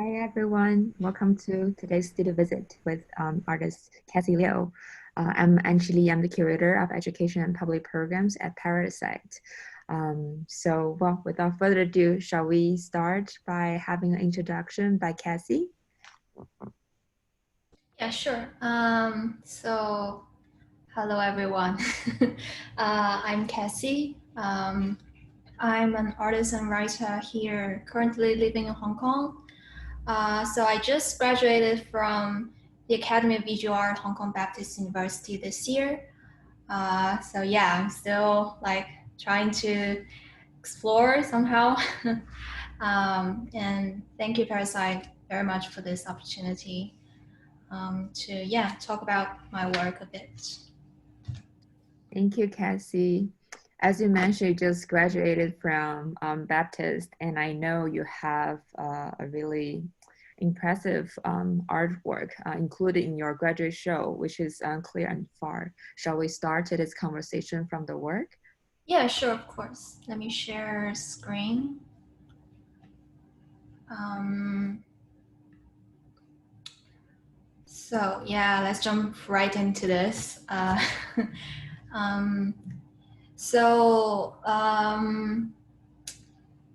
Hi everyone, welcome to today's studio visit with artist Cassie Liu. I'm Anqi Liu, I'm the Curator of Education and Public Programs at Site. Well, without further ado, shall we start by having an introduction by Cassie? Yeah, sure. Hello everyone. I'm Cassie. I'm an artist and writer here, currently living in Hong Kong. So I just graduated from the Academy of Visual Art, Hong Kong Baptist University this year. So yeah, I'm still like trying to explore somehow. And thank you, Parasite, very much for this opportunity to talk about my work a bit. Thank you, Cassie. As you mentioned, you just graduated from Baptist, and I know you have a really impressive artwork included in your graduate show, which is Clear and Far. Shall we start today's conversation from the work? Yeah, sure, of course. Let me share screen. So yeah, let's jump right into this.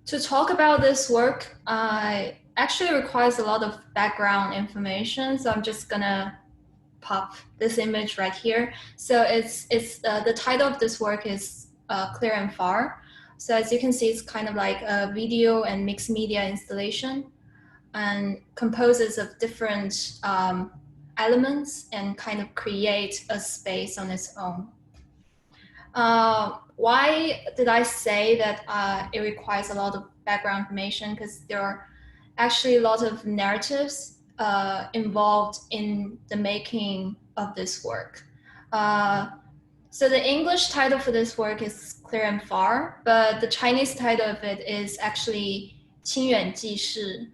To talk about this work, actually requires a lot of background information. So I'm just gonna pop this image right here. So it's the title of this work is Clear and Far. So as you can see, it's kind of like a video and mixed media installation, and composes of different elements and kind of create a space on its own. Why did I say that it requires a lot of background information? Because there are actually a lot of narratives involved in the making of this work. So the English title for this work is Clear and Far, but the Chinese title of it is actually 清远记事.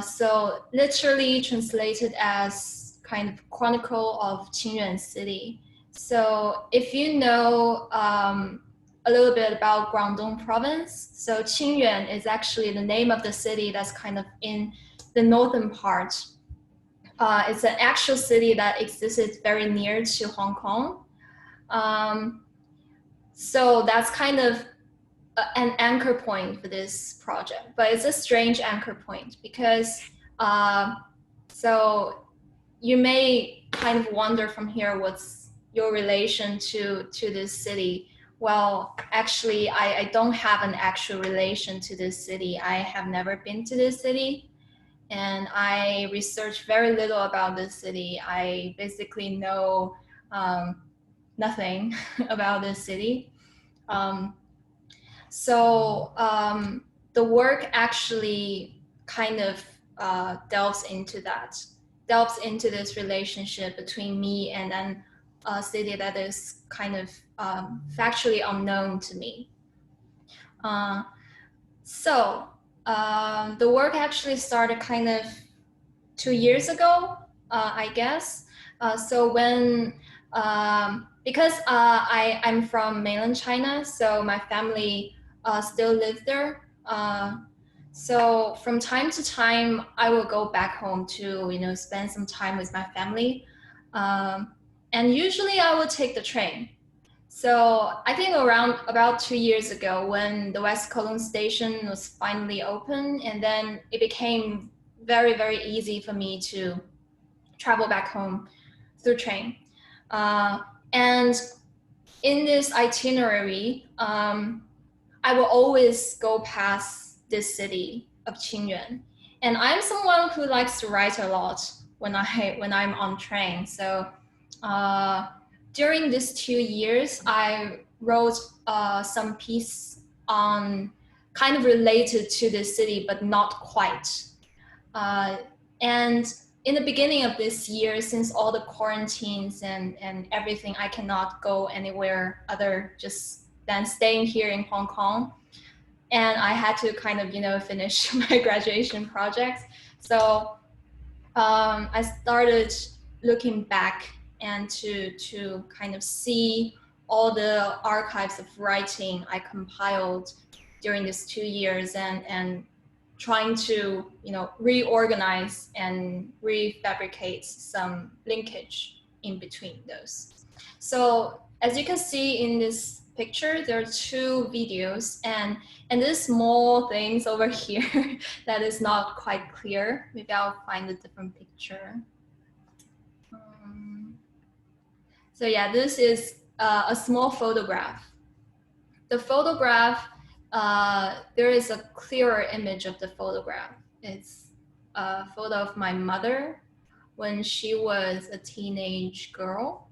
So literally translated as kind of Chronicle of Qingyuan City. So if you know a little bit about Guangdong province, so Qingyuan is actually the name of the city that's kind of in the northern part. It's an actual city that existed very near to Hong Kong. So that's kind of an anchor point for this project, but it's a strange anchor point because so you may kind of wonder from here what's your relation to this city. Well, actually, I don't have an actual relation to this city. I have never been to this city, and I researched very little about this city. I basically know nothing about this city. So the work actually kind of delves into this relationship between me and then a city that is kind of factually unknown to me. So the work actually started kind of 2 years ago, I guess. So when because I'm from mainland China, so my family still live there. So from time to time, I will go back home to spend some time with my family, and usually I will take the train. So I think around about 2 years ago, when the West Kowloon station was finally open, and then it became very, very easy for me to travel back home through train. And in this itinerary, I will always go past this city of Qingyuan. And I'm someone who likes to write a lot when I'm on train. So during these 2 years, I wrote some piece on kind of related to this city, but not quite. And in the beginning of this year, since all the quarantines and everything, I cannot go anywhere other just than staying here in Hong Kong. And I had to kind of finish my graduation project. So I started looking back and to kind of see all the archives of writing I compiled during these 2 years and trying to, reorganize and refabricate some linkage in between those. So as you can see in this picture, there are two videos, and there's small things over here that is not quite clear. Maybe I'll find a different picture. So yeah, this is a small photograph. The photograph, there is a clearer image of the photograph. It's a photo of my mother when she was a teenage girl.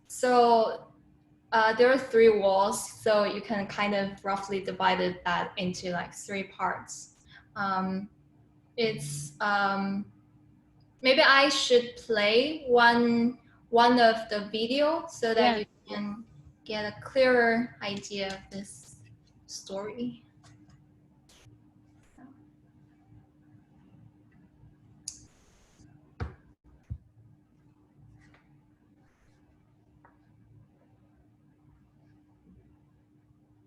So there are 3 walls, so you can kind of roughly divide that into like 3 parts. Maybe I should play one of the video so that you can get a clearer idea of this story.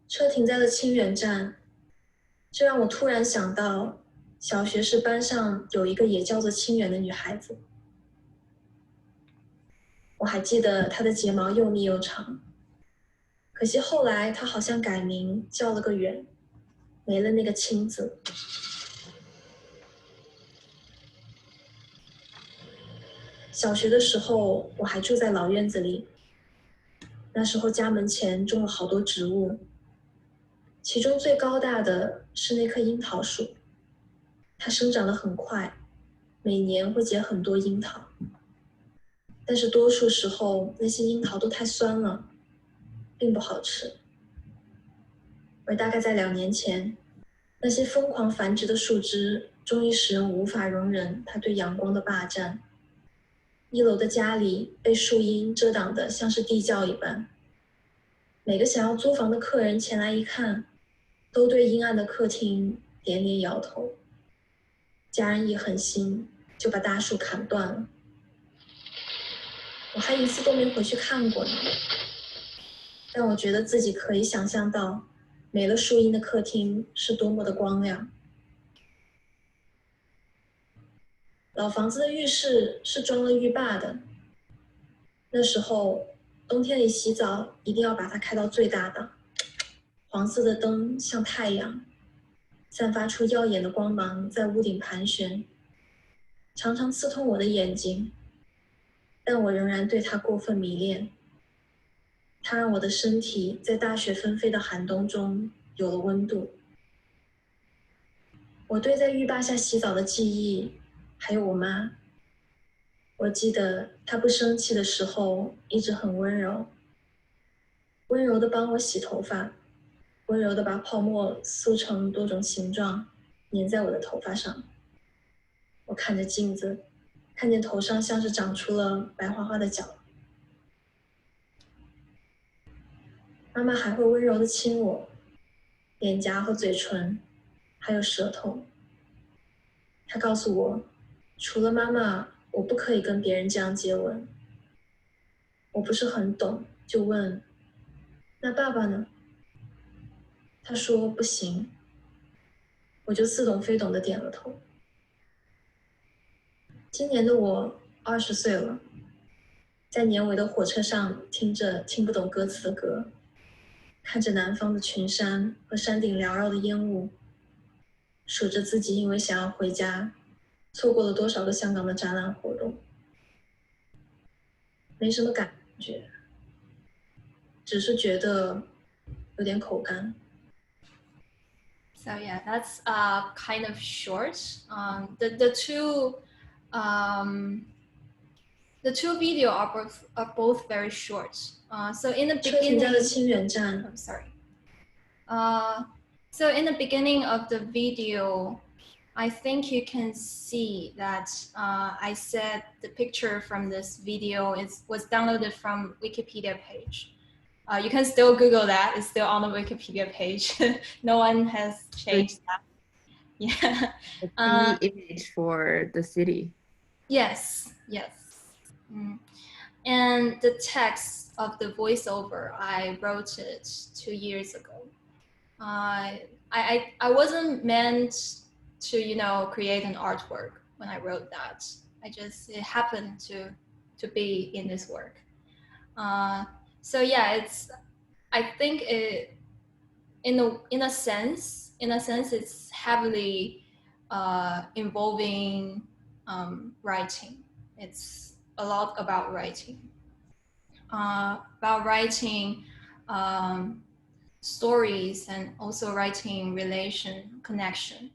车停在了清远站，这让我突然想到，小学时班上有一个也叫做清远的女孩子。我还记得她的睫毛又密又长，可惜后来她好像改名叫了个远，没了那个清字。小学的时候，我还住在老院子里，那时候家门前种了好多植物。其中最高大的是那棵樱桃树，它生长得很快，每年会结很多樱桃。但是多数时候，那些樱桃都太酸了，并不好吃。而大概在2年前，那些疯狂繁殖的树枝终于使人无法容忍它对阳光的霸占。1楼的家里被树荫遮挡得像是地窖一般。每个想要租房的客人前来一看，都对阴暗的客厅连连摇头。家人一狠心，就把大树砍断了。我还一次都没回去看过呢，但我觉得自己可以想象到，没了树荫的客厅是多么的光亮。老房子的浴室是装了浴霸的，那时候冬天里洗澡一定要把它开到最大档。黄色的灯像太阳，散发出耀眼的光芒，在屋顶盘旋，常常刺痛我的眼睛，但我仍然对它过分迷恋。它让我的身体在大雪纷飞的寒冬中有了温度。我对在浴霸下洗澡的记忆，还有我妈。我记得她不生气的时候一直很温柔，温柔地帮我洗头发，温柔地把泡沫塑成多种形状，粘在我的头发上。我看着镜子，看见头上像是长出了白花花的角。妈妈还会温柔地亲我，脸颊和嘴唇，还有舌头。她告诉我，除了妈妈，我不可以跟别人这样接吻。我不是很懂，就问，那爸爸呢？他说不行，我就似懂非懂地点了头。今年的我20岁了，在年尾的火车上听着听不懂歌词的歌，看着南方的群山和山顶缭绕的烟雾，数着自己因为想要回家，错过了多少个香港的展览活动。没什么感觉，只是觉得有点口干。So yeah, that's kind of short. The two video are both very short. So in the beginning, I'm sorry. So in the beginning of the video, I think you can see that I said the picture from this video was downloaded from Wikipedia page. You can still Google that. It's still on the Wikipedia page. No one has changed that. Yeah. A key image for the city. Yes. And the text of the voiceover, I wrote it 2 years ago. I wasn't meant to, you know, create an artwork when I wrote that. It happened to be in this work. So yeah, I think in a sense, it's heavily involving writing. It's a lot about writing. Stories and also writing connection.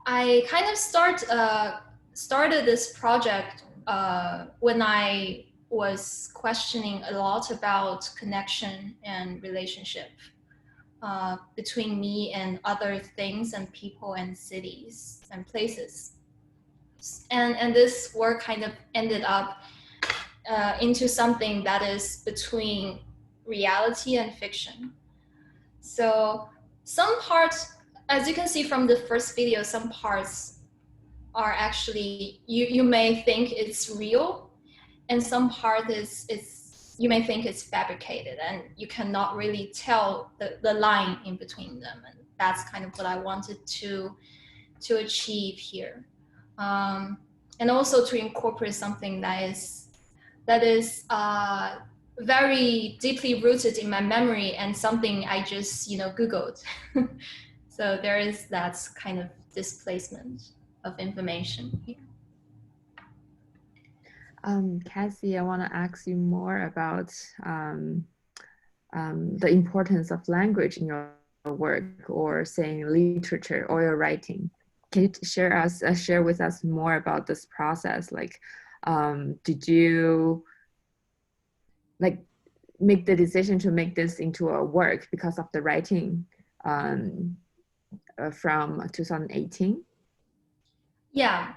I kind of started this project when I was questioning a lot about connection and relationship between me and other things and people and cities and places. And this work kind of ended up into something that is between reality and fiction. So some parts, as you can see from the first video, some parts are actually, you may think it's real, and some part is you may think it's fabricated, and you cannot really tell the line in between them. And that's kind of what I wanted to achieve here. And also to incorporate something that is very deeply rooted in my memory and something I just, you know, Googled. So there is that kind of displacement of information here. Cassie, I want to ask you more about the importance of language in your work, or saying literature or your writing. Can you share with us more about this process? Like, did you like make the decision to make this into a work because of the writing from 2018? Yeah,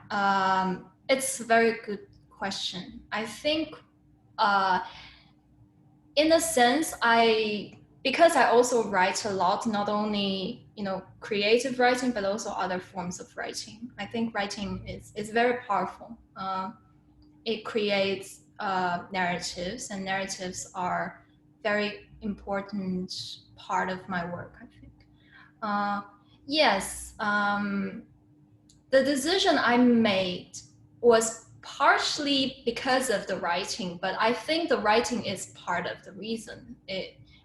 it's a very good question. I think in a sense, because I also write a lot, not only, you know, creative writing, but also other forms of writing. I think writing is very powerful. It creates narratives, and narratives are very important part of my work, I think. Yes, the decision I made was partially because of the writing, but I think the writing is part of the reason.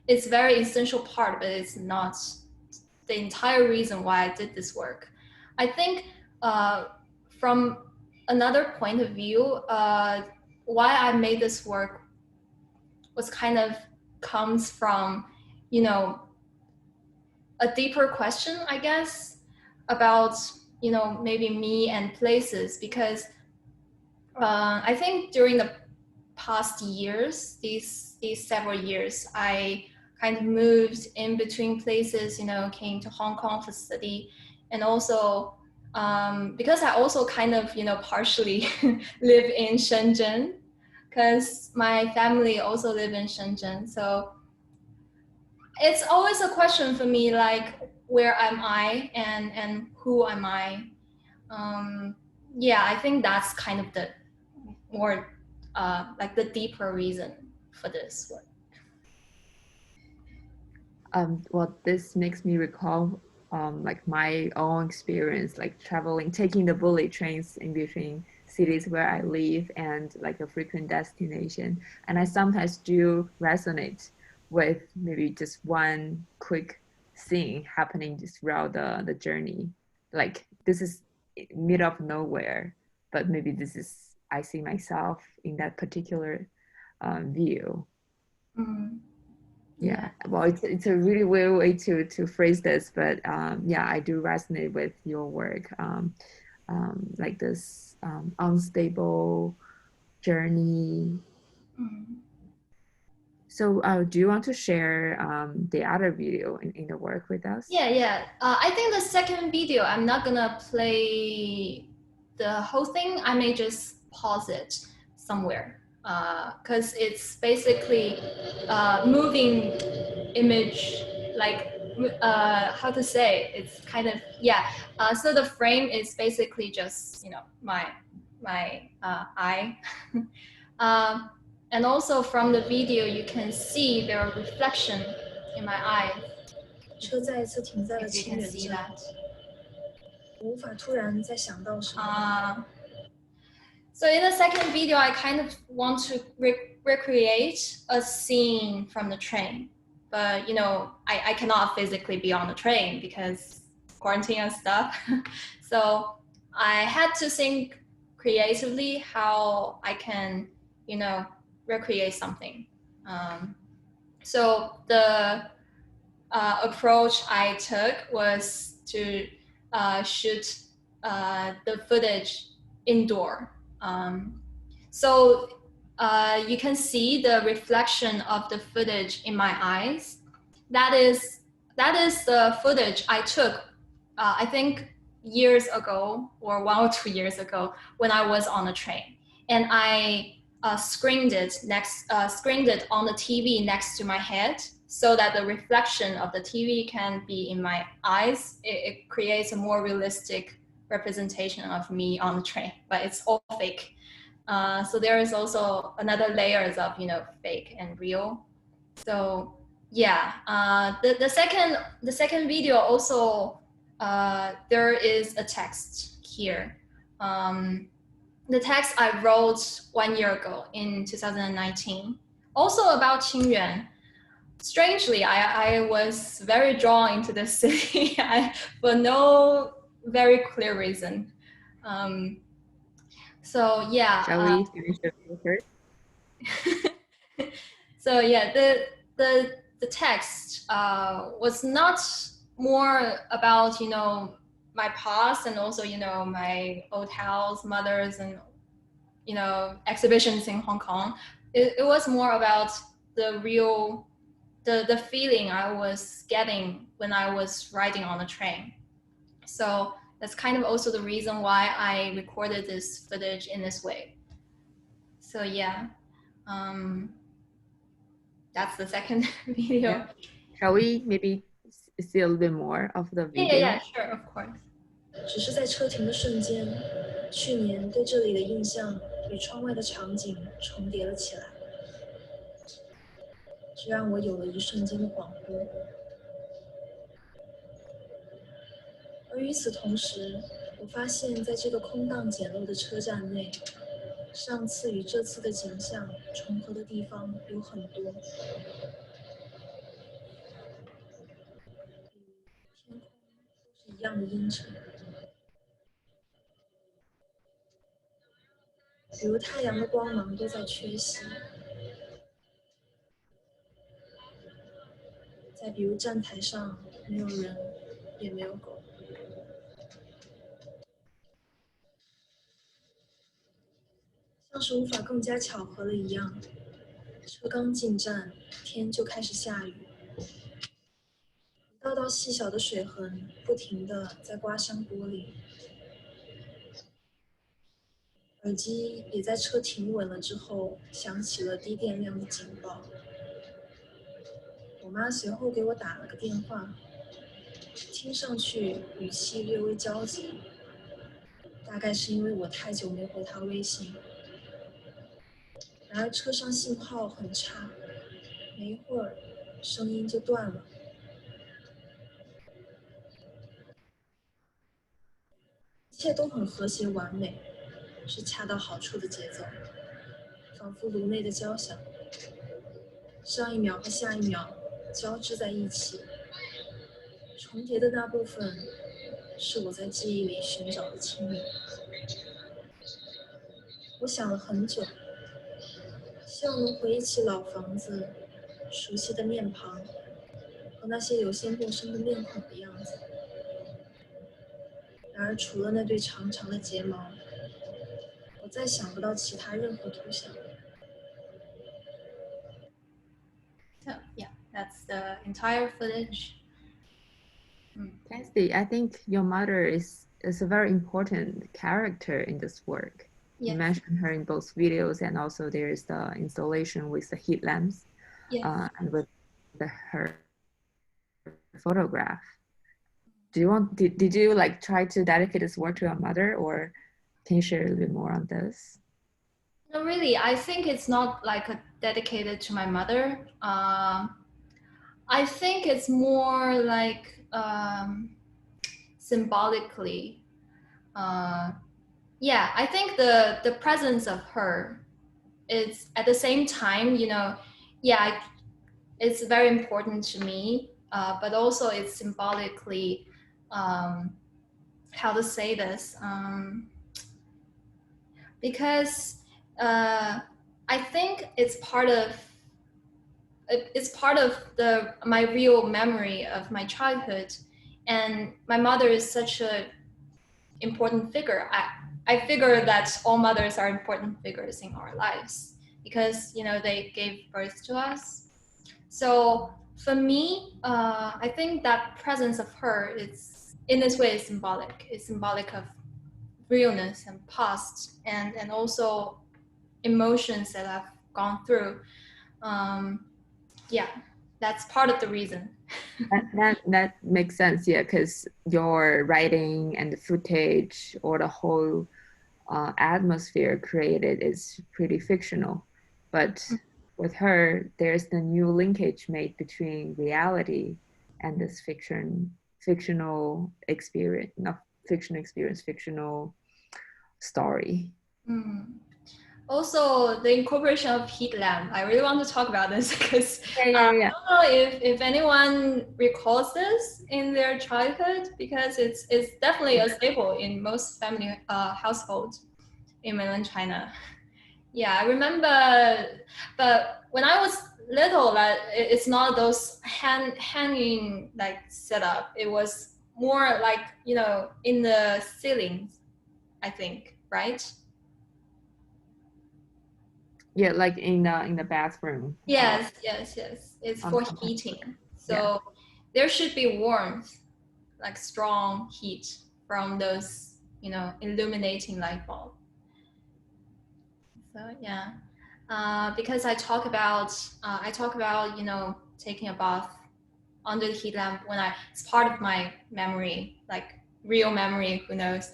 It's very essential part, but it's not the entire reason why I did this work. I think from another point of view, why I made this work was kind of comes from, you know, a deeper question, I guess, about, you know, maybe me and places, because I think during the past years, these several years, I kind of moved in between places, you know, came to Hong Kong for study, and also because I also kind of, you know, partially live in Shenzhen, because my family also live in Shenzhen. So it's always a question for me, like, where am I and who am I? Yeah, I think that's kind of the more like the deeper reason for this work. Well, this makes me recall like my own experience, like traveling, taking the bullet trains in between cities where I live and like a frequent destination. And I sometimes do resonate with maybe just one quick thing happening just throughout the journey. Like, this is middle of nowhere, but maybe this is, I see myself in that particular view. Mm-hmm. Yeah, well, it's a really weird way to phrase this, but yeah, I do resonate with your work, like this unstable journey. Mm-hmm. So do you want to share the other video in the work with us? Yeah. I think the second video, I'm not gonna play the whole thing. I may just pause it somewhere, because it's basically moving image, like how to say, it's kind of, yeah. So the frame is basically just, you know, my eye. And also from the video, you can see there are reflection in my eye. 车再一次停在了 If you 清 can 远 see 镇， that. 我无法突然再想到什么。So in the second video, I kind of want to recreate a scene from the train. But, you know, I cannot physically be on the train because quarantine and stuff. So I had to think creatively how I can, you know, recreate something. So the approach I took was to shoot the footage indoor. So you can see the reflection of the footage in my eyes. That is the footage I took, I think years ago or 1 or 2 years ago when I was on a train, and I screened it on the TV next to my head so that the reflection of the TV can be in my eyes. It creates a more realistic representation of me on the train, but it's all fake. So there is also another layers of, you know, fake and real. So yeah, the second video also, there is a text here. The text I wrote 1 year ago in 2019, also about Qingyuan. Strangely, I was very drawn into this city for no very clear reason. So yeah. Shall we finish the video first? So yeah, the text was not more about, you know, my past and also, you know, my old house, mothers, and, you know, exhibitions in Hong Kong. It was more about the real, the feeling I was getting when I was riding on the train. So that's kind of also the reason why I recorded this footage in this way. So yeah, that's the second video. Yeah. Shall we maybe see a little bit more of the video? Yeah, sure, of course. 只是在车停的瞬间，去年对这里的印象与窗外的场景重叠了起来，这让我有了一瞬间的恍惚。而与此同时，我发现在这个空荡简陋的车站内，上次与这次的景象重合的地方有很多。天空都是一样的阴沉，比如太阳的光芒都在缺席，再比如站台上没有人，也没有狗。像是无法更加巧合了一样，车刚进站，天就开始下雨，一道道细小的水痕不停地在刮伤玻璃。耳机也在车停稳了之后响起了低电量的警报。我妈随后给我打了个电话，听上去语气略微焦急，大概是因为我太久没回她微信。然而车上信号很差，没一会儿声音就断了。一切都很和谐完美，是恰到好处的节奏，仿佛颅内的交响，上一秒和下一秒交织在一起，重叠的那部分是我在记忆里寻找的清明。我想了很久，希望能回忆起老房子、熟悉的面庞和那些有些陌生的面孔的样子。然而除了那对长长的睫毛，我再想不到其他任何图像。So yeah, that's the entire footage. Cassie, I think your mother is a very important character in this work. Yes. You mentioned her in both videos, and also there is the installation with the heat lamps, Yes. And with her photograph. Did you like try to dedicate this work to your mother, or can you share a little bit more on this? No, really, I think it's not like dedicated to my mother. I think it's more like symbolically. Yeah, I think the presence of her is at the same time, you know, yeah, it's very important to me, but also it's symbolically, how to say this, because I think it's part of my real memory of my childhood, and my mother is such a important figure. I figure that all mothers are important figures in our lives because, you know, they gave birth to us. So for me, I think that presence of her is in this way is symbolic. It's symbolic of realness and past, and also emotions that I've gone through. Yeah, that's part of the reason. that makes sense, yeah, because your writing and the footage or the whole atmosphere created is pretty fictional, but with her there's the new linkage made between reality and this fictional experience, not fictional experience, fictional story. Also, the incorporation of heat lamp. I really want to talk about this because Yeah. I don't know if anyone recalls this in their childhood, because it's definitely a staple in most family households in mainland China. Yeah, I remember, but when I was little, it's not those hanging like setup. It was more like, you know, in the ceilings, I think, right? Yeah, like in the bathroom. Yes. It's for heating. So there should be warmth, like strong heat from those, you know, illuminating light bulb. So yeah, because I talk about, you know, taking a bath under the heat lamp when it's part of my memory, like real memory, who knows.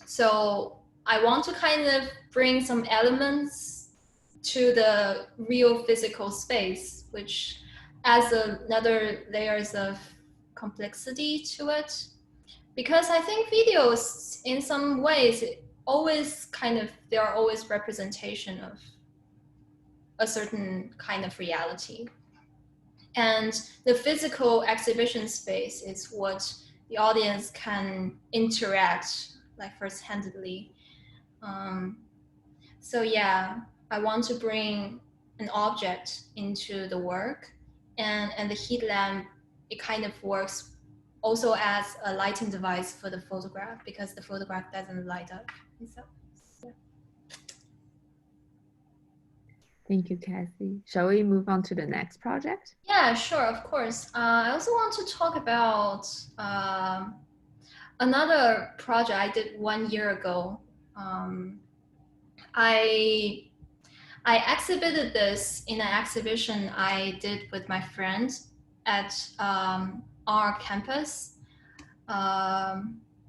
So I want to kind of bring some elements to the real physical space, which adds another layers of complexity to it. Because I think videos, in some ways, there are always representation of a certain kind of reality. And the physical exhibition space is what the audience can interact like first-handedly. So yeah, I want to bring an object into the work, and the heat lamp, it kind of works also as a lighting device for the photograph, because the photograph doesn't light up. So, yeah. Thank you, Cassie. Shall we move on to the next project? Yeah, sure, of course. I also want to talk about another project I did 1 year ago. I exhibited this in an exhibition I did with my friends at our campus.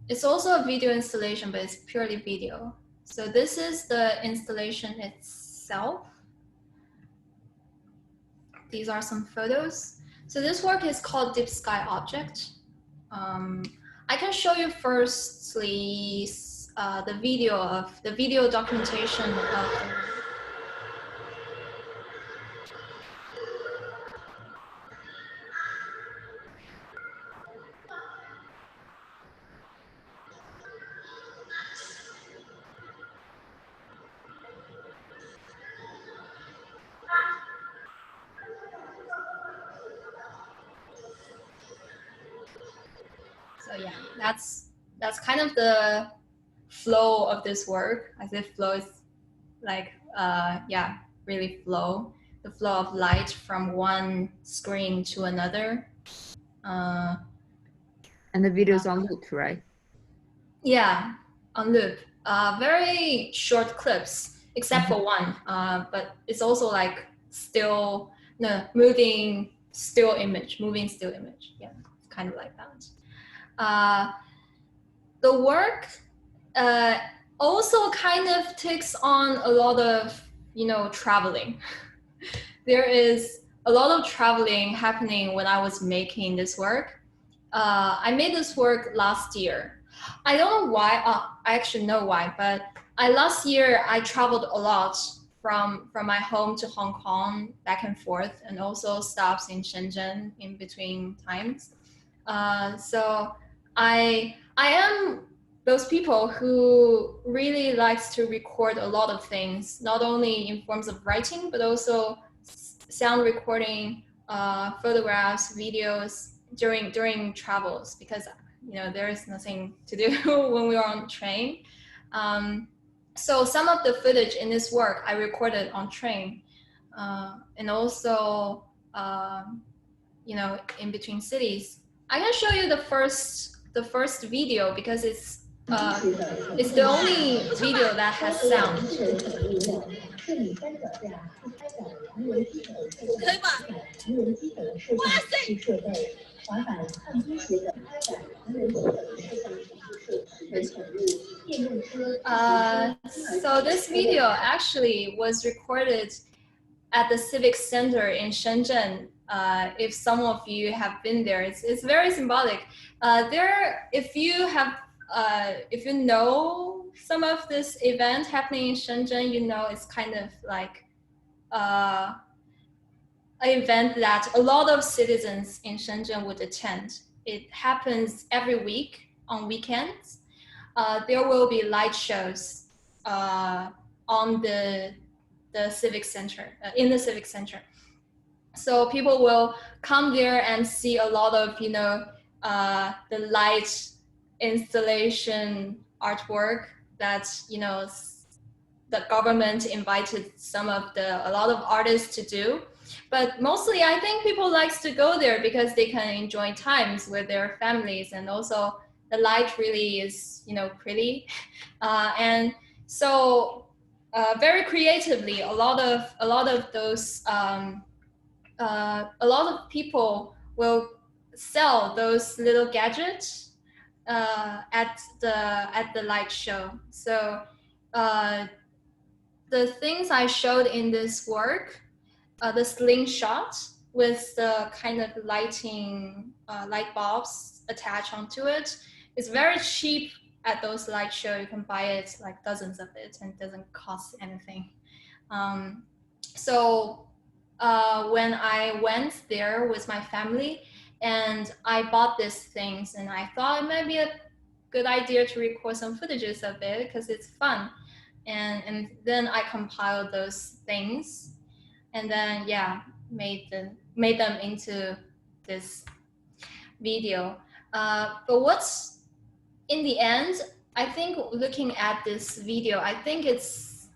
It's also a video installation, but it's purely video. So this is the installation itself. These are some photos. So this work is called Deep Sky Object. I can show you firstly the video documentation of the. So yeah, that's kind of the flow of this work. As if flow is like really flow. The flow of light from one screen to another. And the video's on loop, right? Yeah, on loop. Very short clips, except for one. But it's also like moving still image. Yeah, it's kind of like that. The work also kind of takes on a lot of, you know, traveling. There is a lot of traveling happening when I was making this work. I made this work last year. I don't know why, I actually know why, but last year I traveled a lot from my home to Hong Kong, back and forth, and also stops in Shenzhen in between times. So I am those people who really likes to record a lot of things, not only in forms of writing, but also sound recording, photographs, videos during travels, because there is nothing to do when we are on train. So some of the footage in this work I recorded on train, and also in between cities. I can show you the first video because it's the only video that has sound. So this video actually was recorded at the Civic Center in Shenzhen. If some of you have been there, it's very symbolic. If you know some of this event happening in Shenzhen, it's kind of like an event that a lot of citizens in Shenzhen would attend. It happens every week on weekends. There will be light shows on the Civic Center, in the Civic Center. So people will come there and see a lot of, the light installation artwork that, the government invited a lot of artists to do. But mostly I think people likes to go there because they can enjoy times with their families, and also the light really is, pretty. And so very creatively, a lot of those, a lot of people will sell those little gadgets at the light show. So the things I showed in this work, the slingshot with the kind of lighting, light bulbs attached onto it, is very cheap at those light show. You can buy it, like dozens of it, and it doesn't cost anything. So when I went there with my family and I bought these things, and I thought it might be a good idea to record some footages of it because it's fun. And then I compiled those things, and then made them into this video. But what's in the end, I think looking at this video, I think it's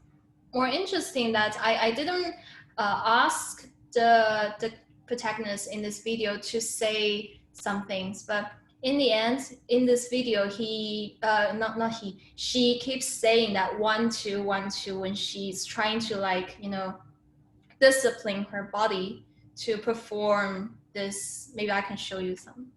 more interesting that I didn't ask the protagonist in this video to say some things, but in the end, in this video, she keeps saying that 1, 2, 1, 2 when she's trying to discipline her body to perform this. Maybe I can show you some.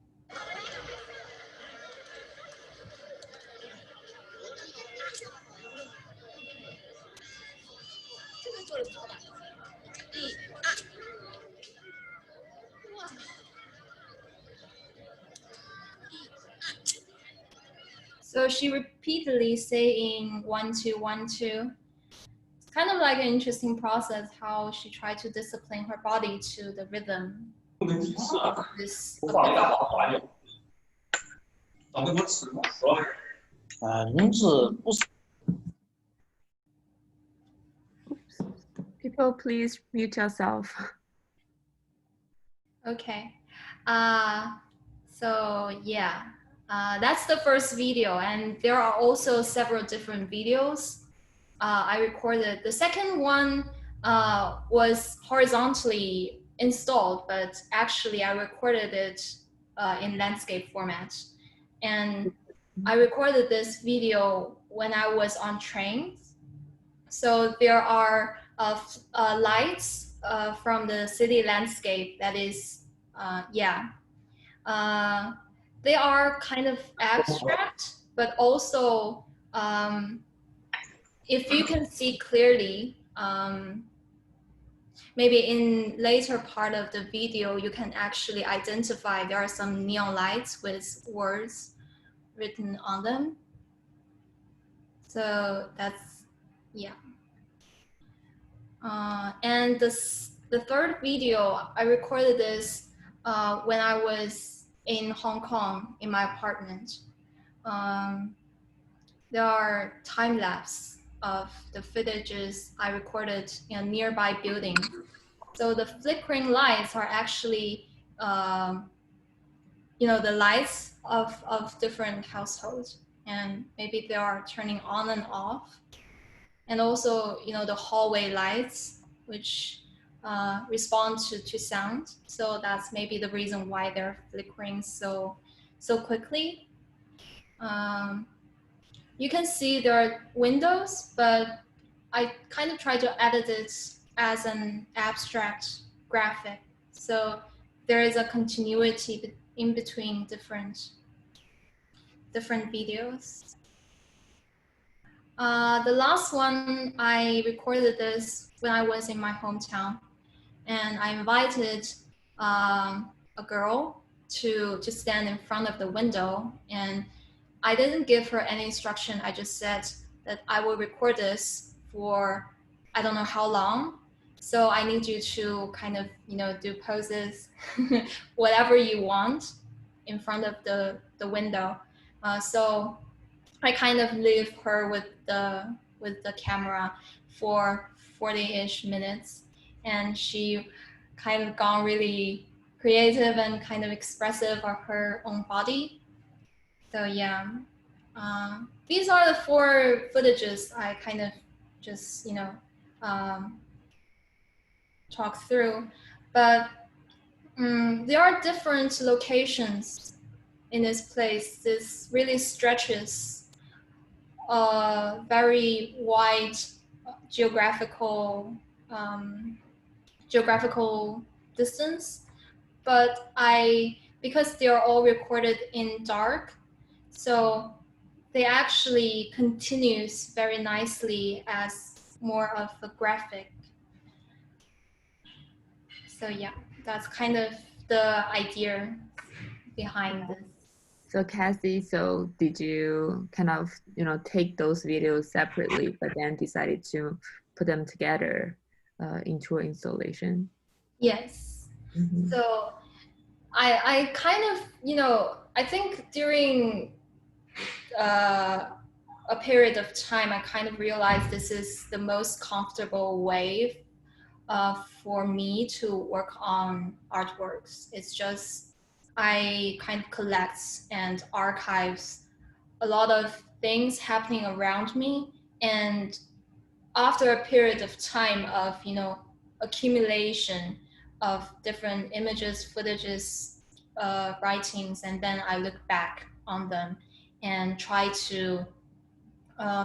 So she repeatedly saying 1, 2, 1, 2. It's kind of like an interesting process how she tried to discipline her body to the rhythm of this. People, please mute yourself. Okay. So that's the first video, and there are also several different videos I recorded. The second one was horizontally installed, but actually I recorded it in landscape format. And I recorded this video when I was on trains. So there are lights from the city landscape that is, they are kind of abstract, but also if you can see clearly, maybe in later part of the video, you can actually identify there are some neon lights with words written on them. So that's, yeah. And the third video, I recorded this when I was in Hong Kong in my apartment. There are time lapse of the footages I recorded in a nearby building. So the flickering lights are actually, the lights of different households, and maybe they are turning on and off. And also, the hallway lights, which respond to sound. So that's maybe the reason why they're flickering so quickly. You can see there are windows, but I kind of try to edit it as an abstract graphic. So there is a continuity in between different videos. The last one, I recorded this when I was in my hometown, and I invited a girl to stand in front of the window, and I didn't give her any instruction. I just said that I will record this for I don't know how long. So I need you to kind of, do poses, whatever you want in front of the window. So I kind of leave her with the camera for 40-ish minutes, and she kind of gone really creative and kind of expressive of her own body. So yeah, these are the 4 footages I kind of just talk through, but there are different locations in this place. This really stretches a very wide geographical distance, but because they are all recorded in dark, so they actually continues very nicely as more of a graphic. So yeah, that's kind of the idea behind this. So Cassie, so did you kind of, take those videos separately, but then decided to put them together into an installation? Yes. Mm-hmm. So I kind of, I think during a period of time, I kind of realized this is the most comfortable way for me to work on artworks. It's just I kind of collect and archives a lot of things happening around me, and after a period of time of accumulation of different images, footages, writings, and then I look back on them and try to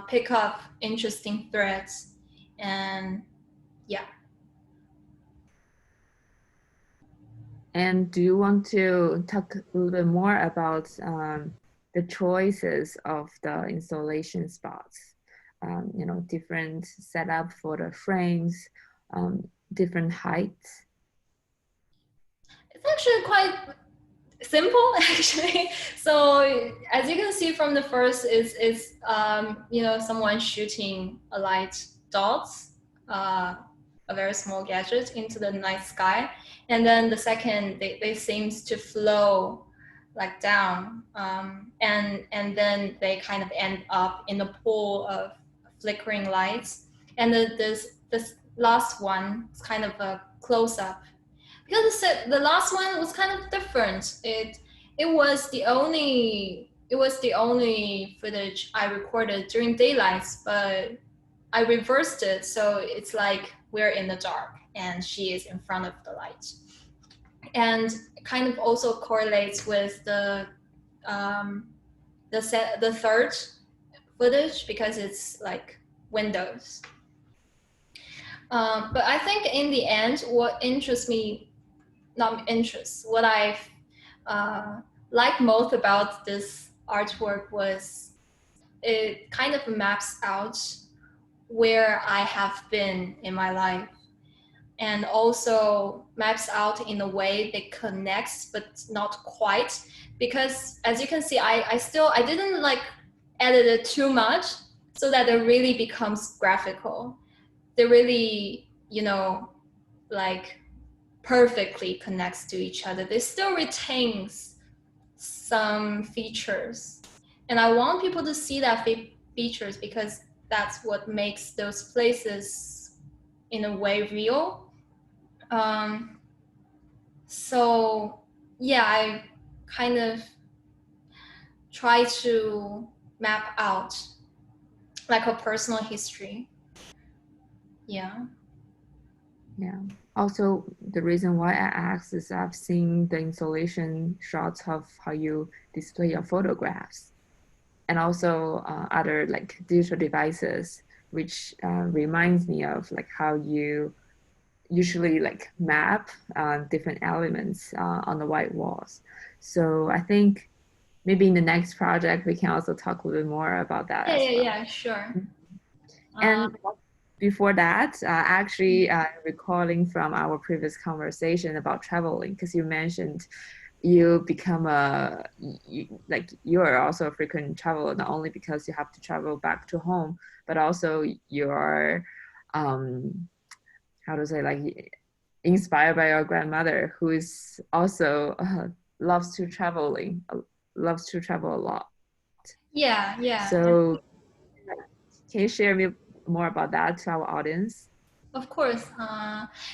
pick up interesting threads, and yeah. And do you want to talk a little bit more about the choices of the installation spots? Different setup for the frames, different heights. It's actually quite simple, actually. So as you can see from the first is someone shooting a light dots, a very small gadget into the night sky, and then the second they seems to flow like down, and then they kind of end up in a pool of flickering lights, and this last one is kind of a close-up, because the last one was kind of different. It was the only footage I recorded during daylights, but I reversed it, so it's like we're in the dark and she is in front of the light, and it kind of also correlates with the third footage because it's like windows. But I think in the end, what I like most about this artwork was it kind of maps out where I have been in my life. and also maps out in a way that connects, but not quite. Because as you can see, I didn't like edit it too much so that it really becomes graphical. They really, like perfectly connects to each other. They still retains some features. And I want people to see that features because that's what makes those places in a way real. So yeah, I kind of try to map out like a personal history. Yeah. Yeah. Also, the reason why I asked is I've seen the installation shots of how you display your photographs, and also other like digital devices, which reminds me of like how you usually like map different elements on the white walls. So I think maybe in the next project we can also talk a little bit more about that as well. Yeah, sure. And before that, actually recalling from our previous conversation about traveling, because you mentioned you become you are also a frequent traveler, not only because you have to travel back to home, but also you're how to say, like inspired by your grandmother, who is also loves to travel a lot. Yeah. So can you share me more about that to our audience? Of course.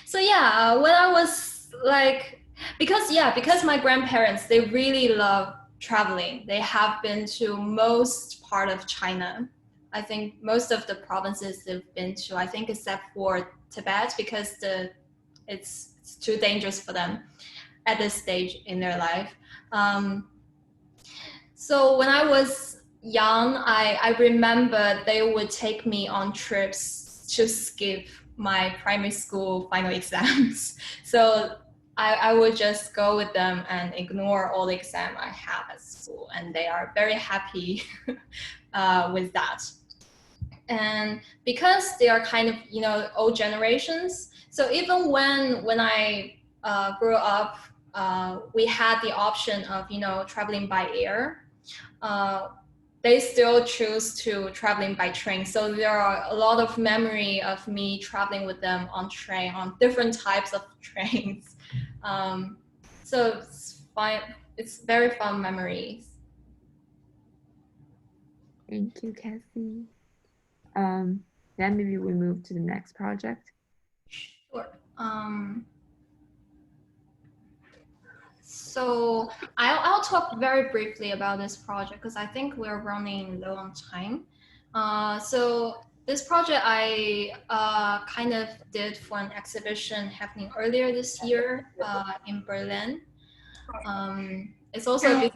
So yeah, when I was like, because my grandparents, they really love traveling. They have been to most part of China. I think most of the provinces they've been to, I think except for Tibet, because it's too dangerous for them at this stage in their life. So when I was young, I remember they would take me on trips to skip my primary school final exams. So I would just go with them and ignore all the exam I have at school, and they are very happy with that. And because they are kind of old generations, so even when I grew up, we had the option of traveling by air. They still choose to traveling by train. So there are a lot of memory of me traveling with them on train, on different types of trains. So it's fine. It's very fun memories. Thank you, Cassie. Then maybe we move to the next project. Sure. So I'll talk very briefly about this project because I think we're running low on time. So this project I kind of did for an exhibition happening earlier this year in Berlin. It's also a big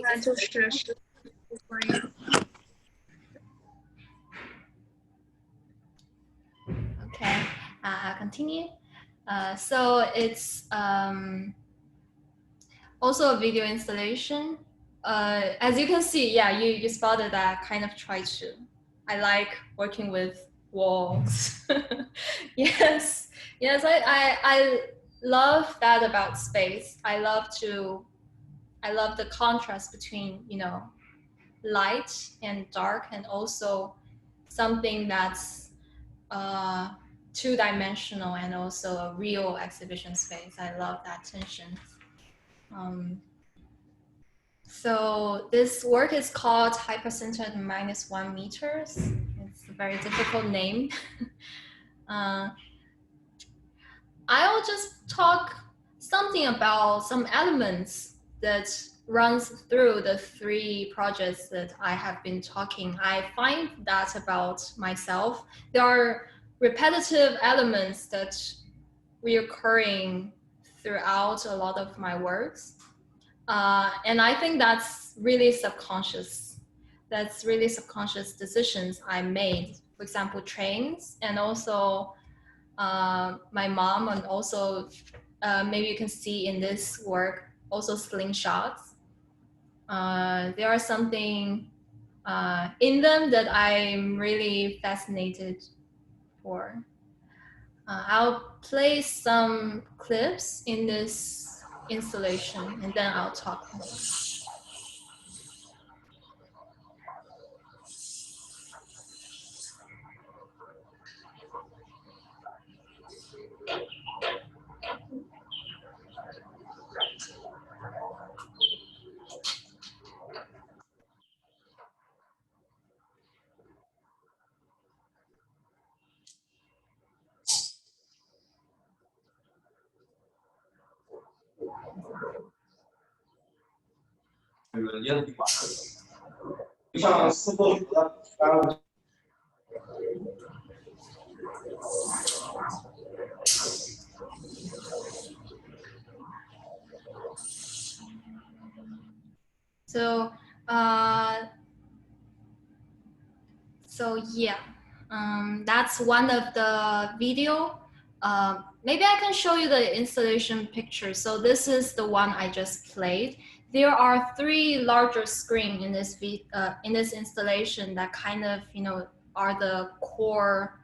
Okay, I'll continue. So it's also a video installation. As you can see, yeah, you spotted that I kind of try to. I like working with walls. Yes, I love that about space. I love the contrast between light and dark, and also something that's two-dimensional and also a real exhibition space. I love that tension. So this work is called Hypercenter -1 meters. It's a very difficult name. I'll just talk something about some elements that runs through the 3 projects that I have been talking. I find that about myself. There are repetitive elements that reoccurring throughout a lot of my works. And I think that's really subconscious. That's really subconscious decisions I made. For example, trains, and also my mom, and also maybe you can see in this work also slingshots. There are something in them that I'm really fascinated for. I'll play some clips in this installation and then I'll talk more. So yeah, that's one of the video. Maybe I can show you the installation picture. So this is the one I just played. There are 3 larger screens in this installation that kind of, you know, are the core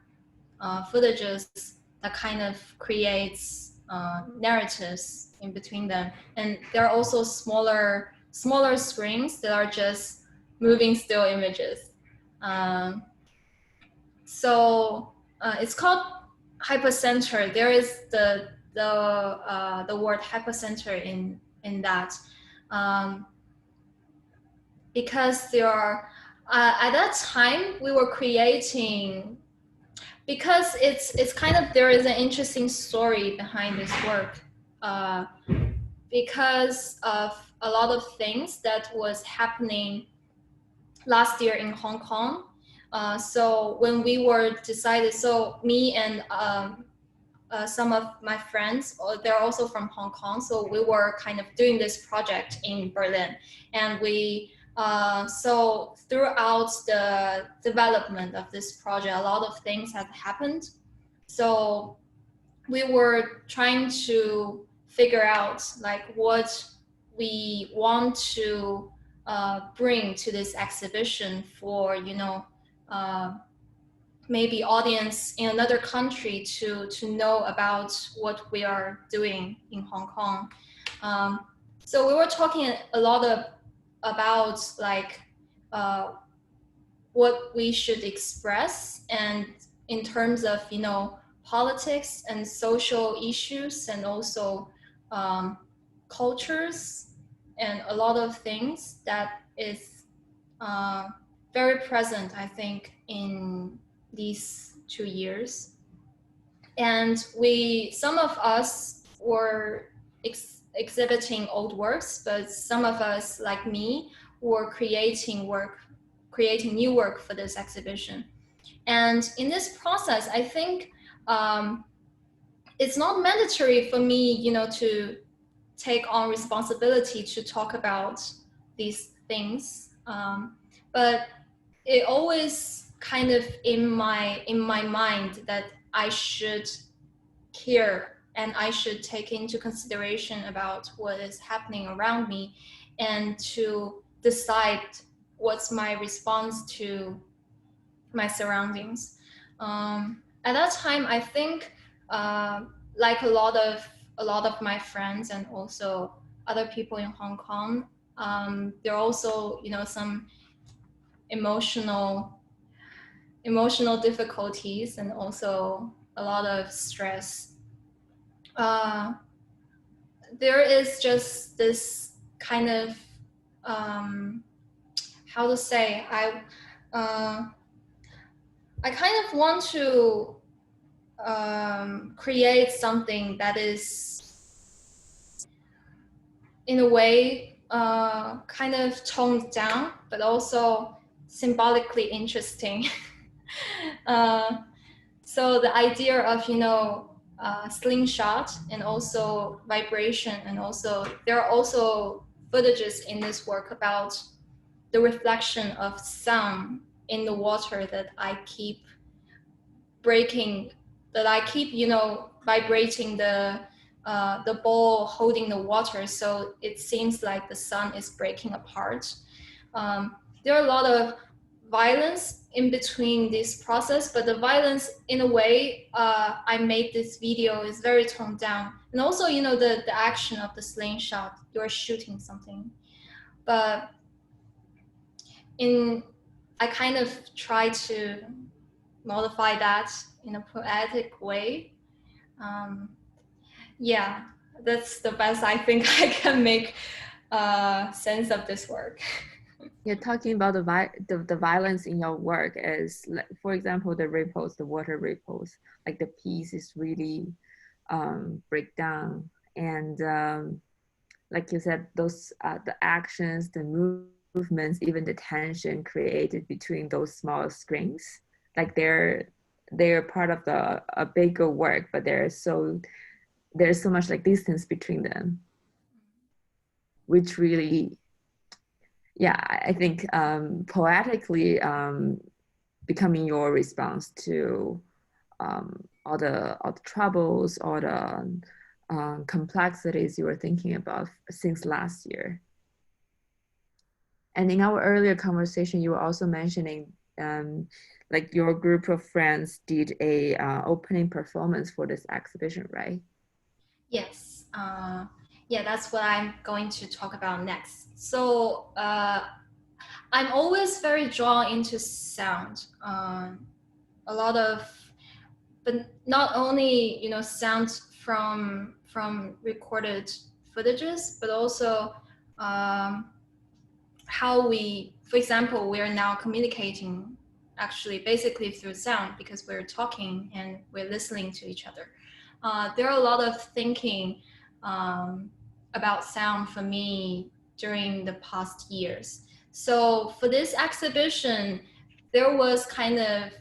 footages that kind of creates narratives in between them. And there are also smaller screens that are just moving still images. So it's called Hypercenter. There is the word Hypercenter in that, because there are at that time we were creating, because it's kind of, there is an interesting story behind this work, because of a lot of things that was happening last year in Hong Kong. So when we were decided, so me and some of my friends, they're also from Hong Kong, so we were kind of doing this project in Berlin, and we so throughout the development of this project, a lot of things have happened. So we were trying to figure out like what we want to bring to this exhibition for, you know, maybe audience in another country to know about what we are doing in Hong Kong. So we were talking a lot about like what we should express, and in terms of, you know, politics and social issues, and also cultures, and a lot of things that is very present, I think, in these 2 years. And some of us were exhibiting old works, but some of us, like me, were creating new work for this exhibition. And in this process, I think it's not mandatory for me, you know, to take on responsibility to talk about these things, but it always kind of in my mind that I should care and I should take into consideration about what is happening around me, and to decide what's my response to my surroundings. At that time, I think like a lot of my friends and also other people in Hong Kong, there are also, you know, some emotional difficulties and also a lot of stress. There is just this kind of how to say, I kind of want to create something that is in a way kind of toned down, but also symbolically interesting. So the idea of, you know, slingshot and also vibration, and also there are also footages in this work about the reflection of sound in the water that I keep breaking, that I keep, you know, vibrating the ball holding the water, so it seems like the sun is breaking apart. There are a lot of violence in between this process, but the violence in a way I made this video is very toned down. And also, you know, the action of the slingshot, you're shooting something. But I kind of try to modify that in a poetic way. Yeah, that's the best I think I can make sense of this work. You're talking about the violence in your work is, for example, the ripples, the water ripples, like the piece is really break down. And like you said, those the actions, the movements, even the tension created between those small screens, like they're part of a bigger work, but there's so much like distance between them, which really, yeah, I think poetically becoming your response to all the troubles, all the complexities you were thinking about since last year. And in our earlier conversation, you were also mentioning like your group of friends did a opening performance for this exhibition, right? Yes. Yeah, that's what I'm going to talk about next. So I'm always very drawn into sound. A lot of, but not only, you know, sounds from recorded footages, but also how we, for example, we are now communicating actually basically through sound because we're talking and we're listening to each other. There are a lot of thinking about sound for me during the past years. So for this exhibition, there was kind of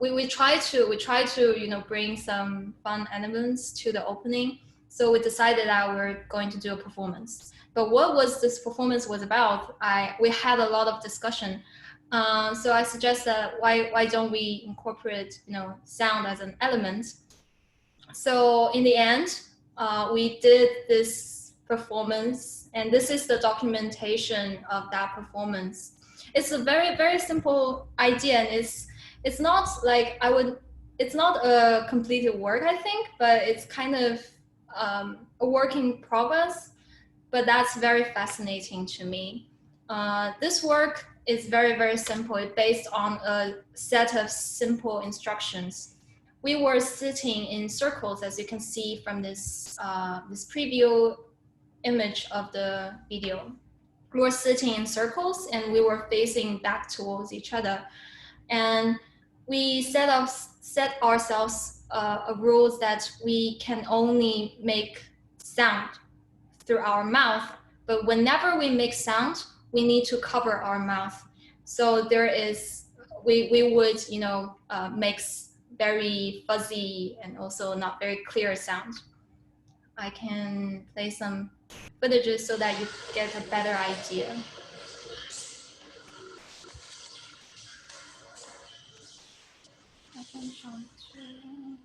we try to you know, bring some fun elements to the opening. So we decided that we're going to do a performance. But what was this performance was about? We had a lot of discussion. So I suggest that why don't we incorporate, you know, sound as an element? So in the end, we did this performance, and this is the documentation of that performance. It's a very, very simple idea, and it's not like it's not a completed work, I think, but it's kind of a work in progress. But that's very fascinating to me. This work is very, very simple. It's based on a set of simple instructions. We were sitting in circles, as you can see from this this preview image of the video. We were sitting in circles and we were facing back towards each other. And we set ourselves rules that we can only make sound through our mouth, but whenever we make sound, we need to cover our mouth. So there is, we would, you know, make very fuzzy and also not very clear sound. I can play some footages so that you get a better idea. I can show it to you.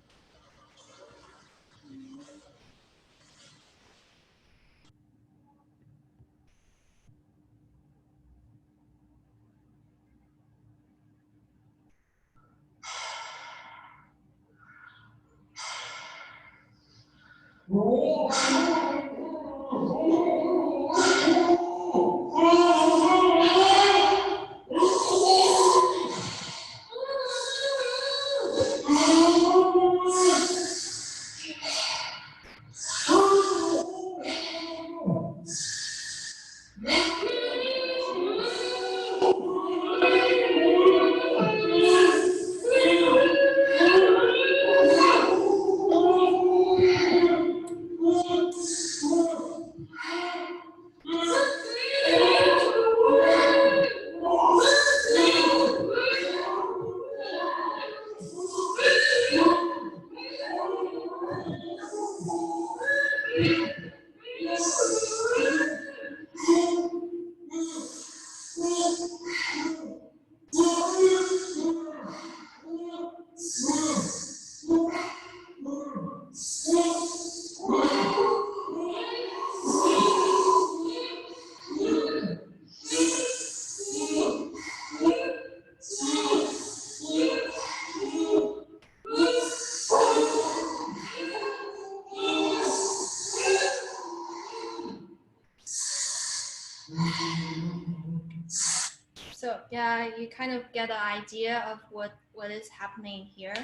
So yeah, you kind of get an idea of what is happening here.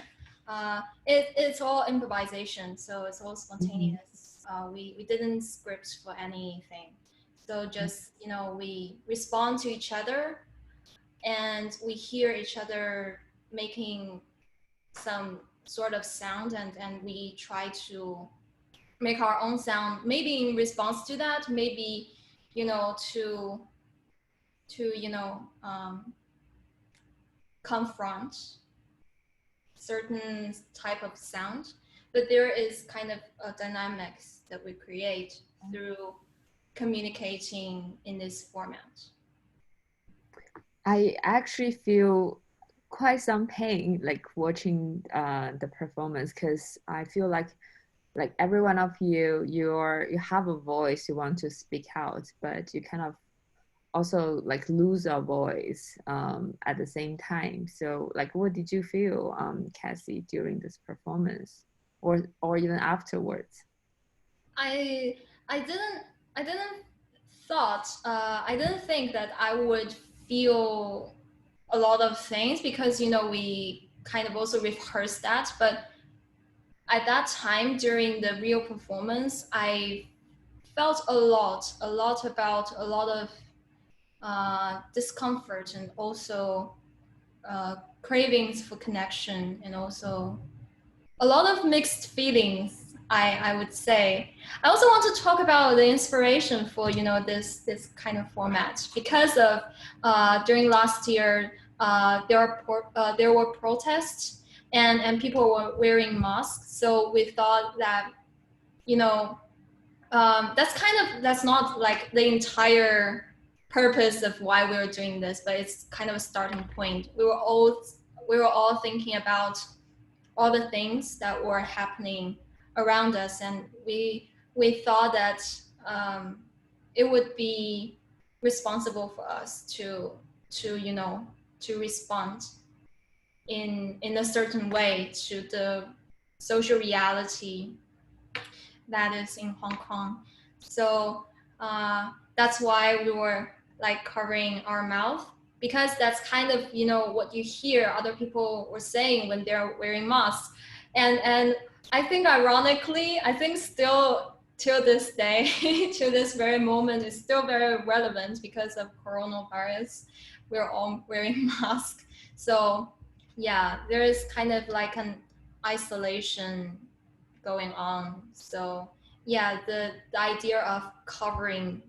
It's all improvisation, so it's all spontaneous. We didn't script for anything, so just we respond to each other, and we hear each other making some sort of sound, and we try to make our own sound, maybe in response to that, maybe to confront certain type of sound, but there is kind of a dynamics that we create through communicating in this format. I actually feel quite some pain like watching the performance, because I feel like every one of you have a voice, you want to speak out, but you kind of also like lose our voice at the same time. So like, what did you feel, Cassie, during this performance, or even afterwards? I didn't think that I would feel a lot of things, because we kind of also rehearsed that, but at that time during the real performance, I felt a lot about a lot of discomfort, and also cravings for connection, and also a lot of mixed feelings, I would say. I also want to talk about the inspiration for this kind of format, because of during last year there were protests, and people were wearing masks, so we thought that that's not like the entire purpose of why we were doing this, but it's kind of a starting point. We were all thinking about all the things that were happening around us, and we thought that it would be responsible for us to respond in a certain way to the social reality that is in Hong Kong. So that's why we were like covering our mouth, because that's kind of what you hear other people were saying when they're wearing masks. And I think ironically, I think still till this day, to this very moment, is still very relevant because of coronavirus. We're all wearing masks. So yeah, there is kind of like an isolation going on. So yeah, the idea of covering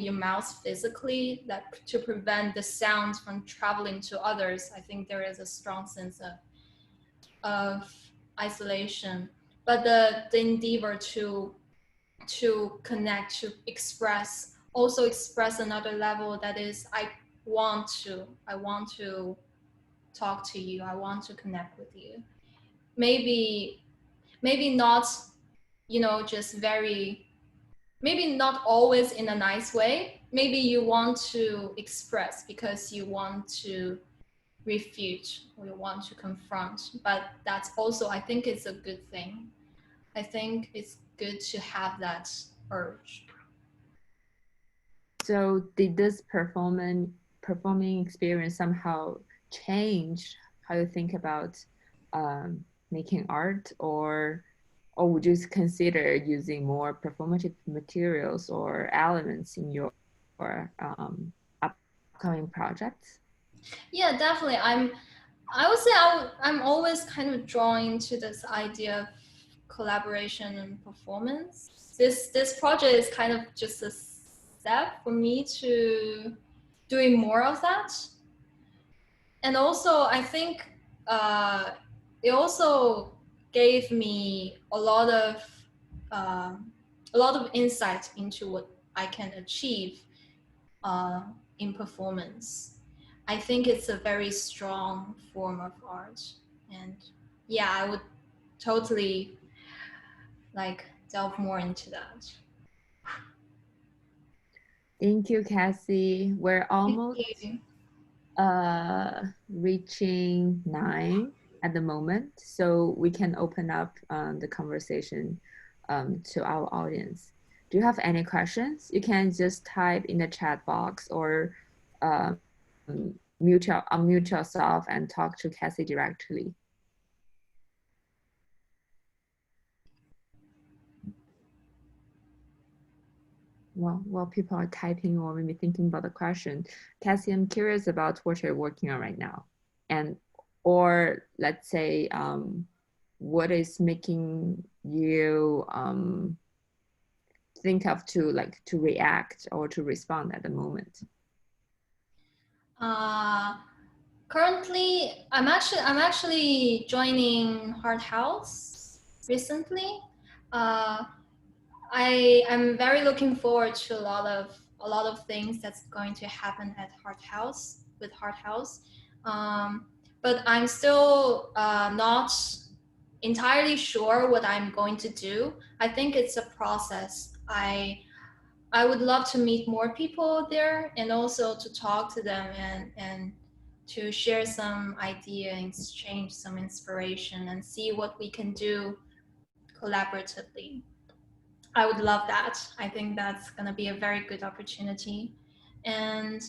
your mouth physically, that to prevent the sound from traveling to others, I think there is a strong sense of isolation. But the endeavor to connect, to express another level, that is, I want to talk to you, I want to connect with you. Maybe not, just maybe not always in a nice way. Maybe you want to express because you want to refute, or you want to confront, but that's also, I think it's a good thing. I think it's good to have that urge. So did this performing experience somehow change how you think about making art, or would you consider using more performative materials or elements in your upcoming projects? Yeah, definitely. I would say I'm always kind of drawn to this idea of collaboration and performance. This project is kind of just a step for me to doing more of that. And also, I think it also gave me a lot of insight into what I can achieve in performance. I think it's a very strong form of art, and yeah, I would totally like delve more into that. Thank you, Cassie. We're almost reaching 9 at the moment, so we can open up the conversation to our audience. Do you have any questions? You can just type in the chat box, or unmute yourself and talk to Cassie directly. While people are typing or maybe thinking about the question, Cassie, I'm curious about what you're working on right now, or let's say, what is making you think of to react or to respond at the moment? Currently, I'm actually joining Heart House recently. I'm very looking forward to a lot of things that's going to happen at Heart House with Heart House, but I'm still not entirely sure what I'm going to do. I think it's a process. I would love to meet more people there and also to talk to them and to share some idea and exchange some inspiration and see what we can do collaboratively. I would love that. I think that's going to be a very good opportunity. And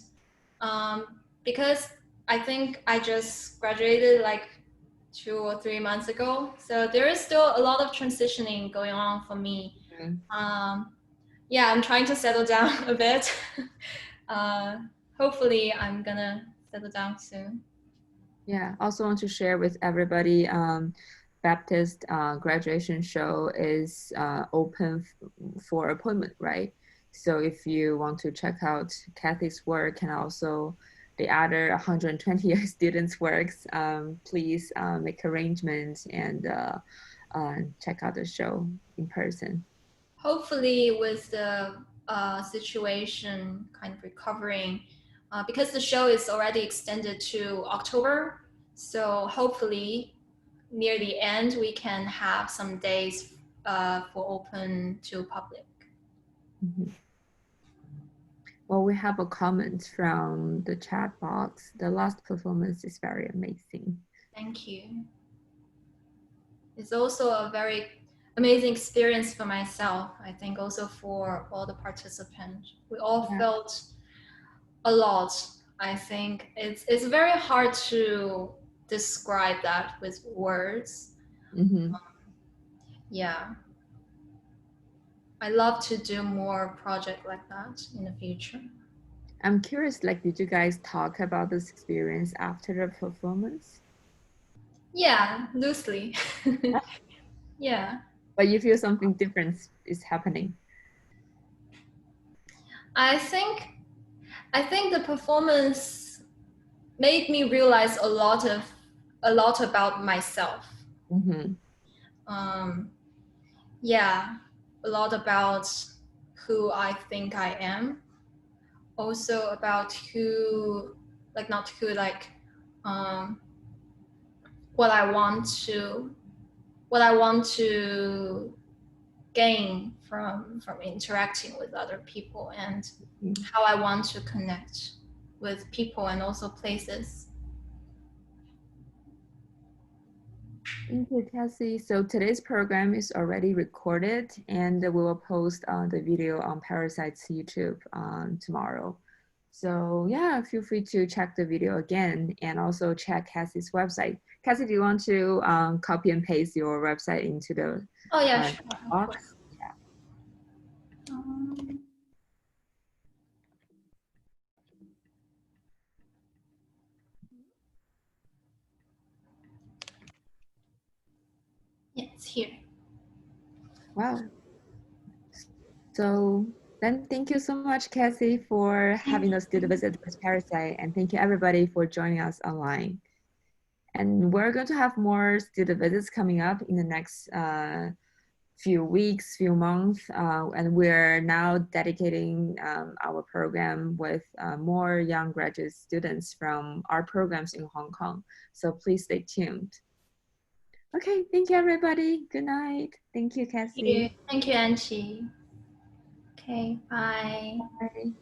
because I think I just graduated like 2 or 3 months ago, so there is still a lot of transitioning going on for me. Yeah, I'm trying to settle down a bit. Hopefully I'm gonna settle down soon. Yeah, also want to share with everybody, Baptist graduation show is open for appointment, right? So if you want to check out Kathy's work and also the other 120 students' works, please make arrangements and check out the show in person. Hopefully with the situation kind of recovering, because the show is already extended to October, so hopefully near the end we can have some days for open to public. Mm-hmm. Well, we have a comment from the chat box. The last performance is very amazing. Thank you. It's also a very amazing experience for myself. I think also for all the participants. We all felt a lot. I think it's very hard to describe that with words. Mm-hmm. Yeah. I love to do more projects like that in the future. I'm curious, like, did you guys talk about this experience after the performance? Yeah, loosely. Yeah. But you feel something different is happening? I think the performance made me realize a lot about myself. Mm-hmm. Yeah, a lot about who I think I am. Also about who, like not who, like what I want to gain from interacting with other people and how I want to connect with people and also places. Thank you, Cassie. So today's program is already recorded and we will post the video on Parasite's YouTube tomorrow. So yeah, feel free to check the video again and also check Cassie's website. Cassie, do you want to copy and paste your website into the sure, box? Yeah. Yeah, it's here. Wow. So then thank you so much, Cassie, for having us do the visit with Parasite, and thank you everybody for joining us online. And we're going to have more student visits coming up in the next few weeks, few months, and we're now dedicating our program with more young graduate students from our programs in Hong Kong. So please stay tuned. Okay, thank you everybody. Good night. Thank you, Cassie. Thank you, Anqi. Okay, bye. Bye.